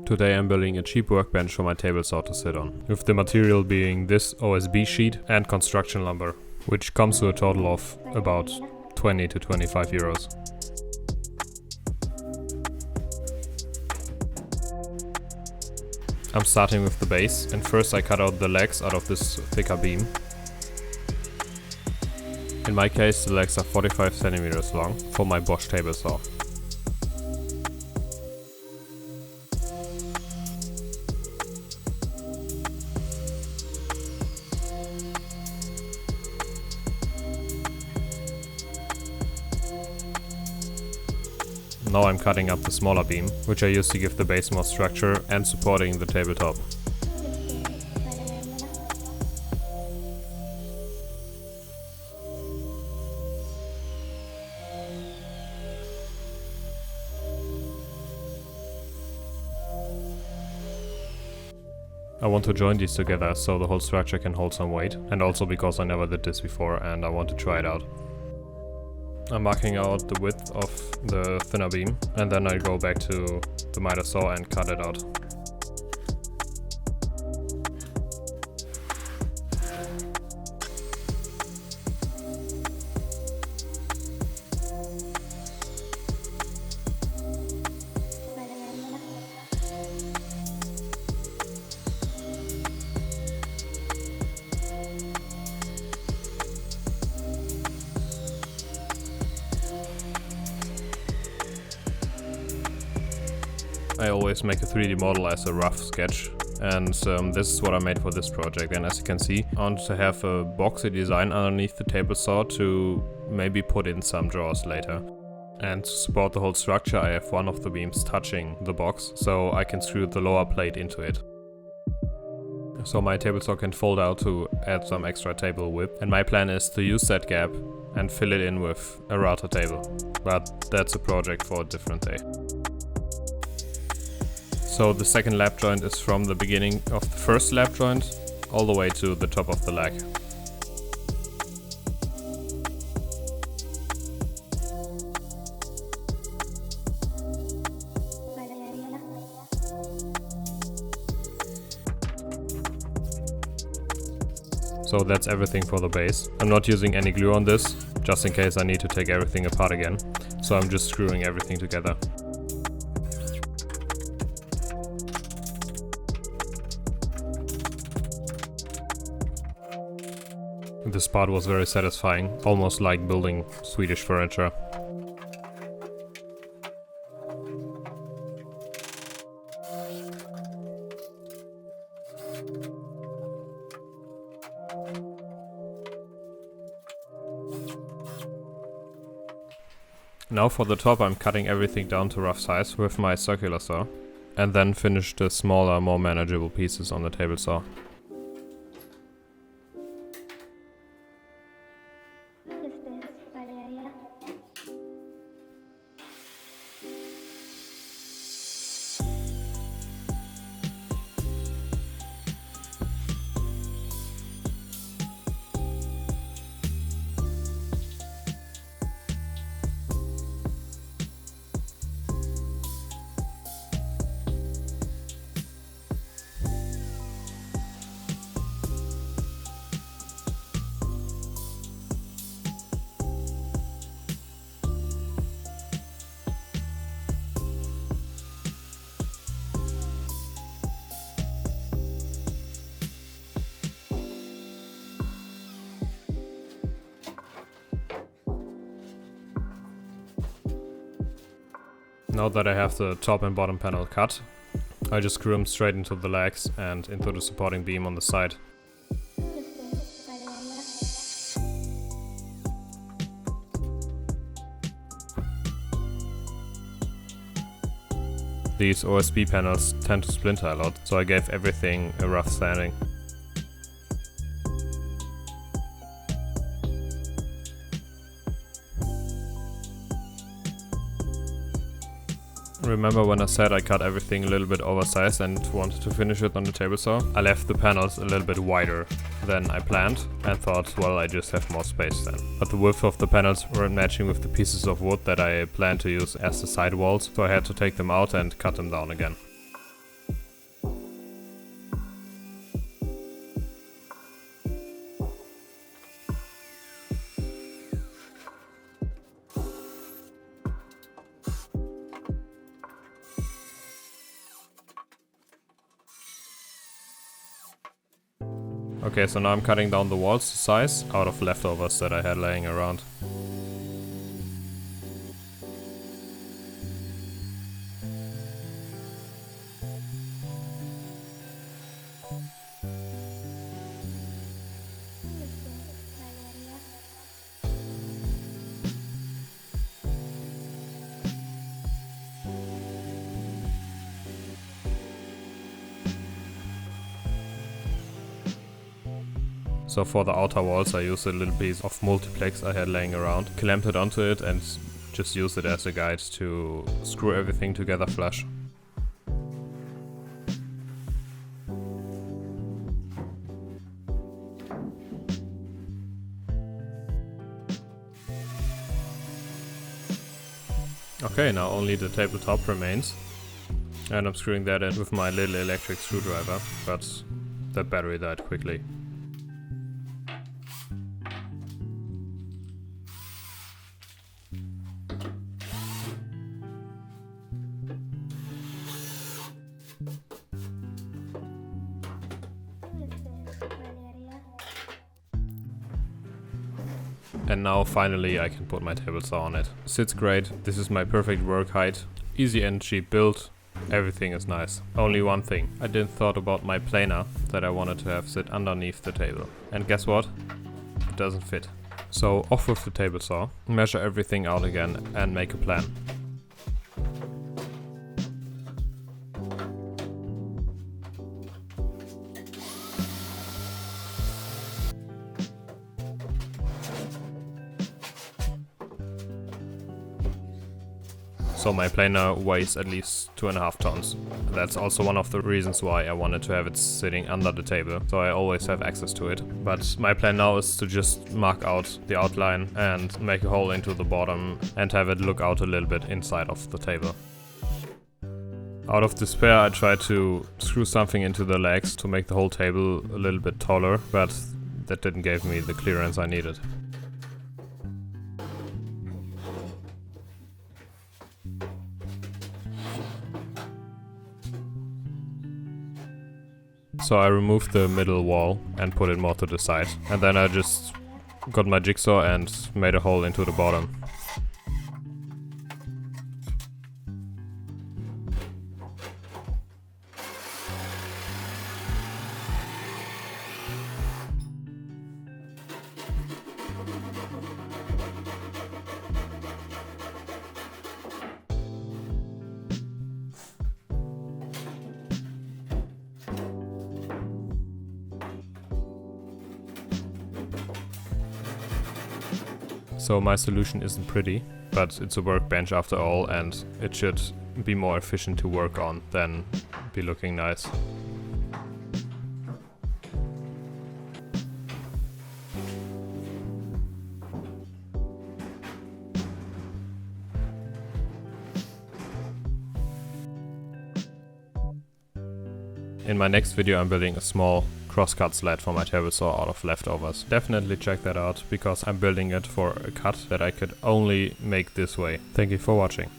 Today I'm building a cheap workbench for my table saw to sit on, with the material being this OSB sheet and construction lumber, which comes to a total of about 20 to 25 euros. I'm starting with the base, and first I cut out the legs out of this thicker beam. In my case the legs are 45 centimeters long for my Bosch table saw. Now I'm cutting up the smaller beam, which I use to give the base more structure and supporting the tabletop. I want to join these together so the whole structure can hold some weight, and also because I never did this before and I want to try it out. I'm marking out the width of the thinner beam, and then I go back to the miter saw and cut it out. I always make a 3D model as a rough sketch, and this is what I made for this project. And as you can see, I want to have a boxy design underneath the table saw to maybe put in some drawers later. And to support the whole structure I have one of the beams touching the box, so I can screw the lower plate into it. So my table saw can fold out to add some extra table width, and my plan is to use that gap and fill it in with a router table. But that's a project for a different day. So the second lap joint is from the beginning of the first lap joint all the way to the top of the leg. So that's everything for the base. I'm not using any glue on this, just in case I need to take everything apart again. So I'm just screwing everything together. This part was very satisfying, almost like building Swedish furniture. Now for the top I'm cutting everything down to rough size with my circular saw, and then finish the smaller, more manageable pieces on the table saw. Now that I have the top and bottom panel cut, I just screw them straight into the legs and into the supporting beam on the side. These OSB panels tend to splinter a lot, so I gave everything a rough sanding. Remember when I said I cut everything a little bit oversized and wanted to finish it on the table saw? I left the panels a little bit wider than I planned and thought, well, I just have more space then. But the width of the panels weren't matching with the pieces of wood that I planned to use as the side walls, so I had to take them out and cut them down again. Okay, so now I'm cutting down the walls to size out of leftovers that I had laying around. So for the outer walls I used a little piece of multiplex I had laying around, clamped it onto it and just used it as a guide to screw everything together flush. Okay, now only the tabletop remains, and I'm screwing that in with my little electric screwdriver, but the battery died quickly. And now finally I can put my table saw on it. Sits great, this is my perfect work height, easy and cheap build, everything is nice. Only one thing, I didn't thought about my planer that I wanted to have sit underneath the table. And guess what? It doesn't fit. So off with the table saw, measure everything out again and make a plan. So my planer weighs at least 2.5 tons. That's also one of the reasons why I wanted to have it sitting under the table, so I always have access to it. But my plan now is to just mark out the outline and make a hole into the bottom and have it look out a little bit inside of the table. Out of despair I tried to screw something into the legs to make the whole table a little bit taller, but that didn't give me the clearance I needed. So I removed the middle wall and put it more to the side, and then I just got my jigsaw and made a hole into the bottom. So my solution isn't pretty, but it's a workbench after all, and it should be more efficient to work on than be looking nice. In my next video I'm building a small crosscut sled for my table saw out of leftovers. Definitely check that out, because I'm building it for a cut that I could only make this way. Thank you for watching.